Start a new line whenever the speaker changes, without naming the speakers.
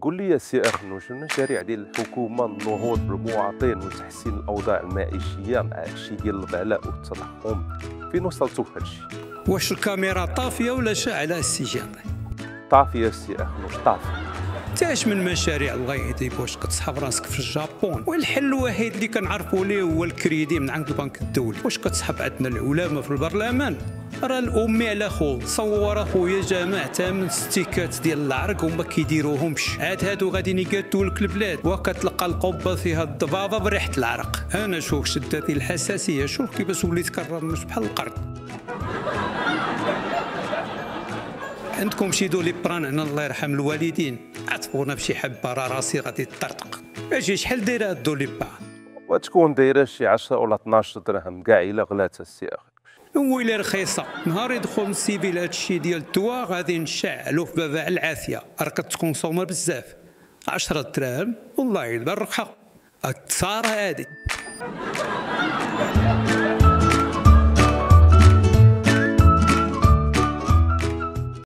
قل لي يا سي أخنوش المشاريع ديال الحكومة النهوض بالمواطن وتحسين الأوضاع المعيشية مع الشيء ديال الغلاء والتضخم فين وصلتوا في هادشي؟
واش الكاميرا طافيه ولا شاعله السجاده؟
طافي يا سي أخنوش طافي.
تاش من مشاريع الله يهديك واش كتسحب راسك في الجابون، والحل الوحيد اللي كنعرفوا ليه هو الكريدي من عند البنك الدولي. واش كتسحب عندنا العلماء في البرلمان؟ راه الامي على خو صور اخويا جماعه ثمن ستيكات ديال العرق وما كيديروهمش، عاد هادو غاديين يقادوا لك البلاد وكتلقى القبه فيها الضبابه بريحه العرق. انا شوف شدتي الحساسيه، شوف كيفاش وليت كنرمش بحال القرد. عندكم شي دولي بران هنا الله يرحم الوالدين، عطفونا بشي حبه راه راسي غادي تطرطق. اجي شحال دايره هاد الدوليبا؟
وتكون دايرة شي 10 ولا 12 درهم كاع إلا غلات السي أخي.
ويلي رخيصه، نهار يدخل السيفيل هادشي ديال الدواء غادي نشعلو في بابا العافيه، راه كتكونسومر بزاف. 10 دراهم والله الا الرخا التساره هادي.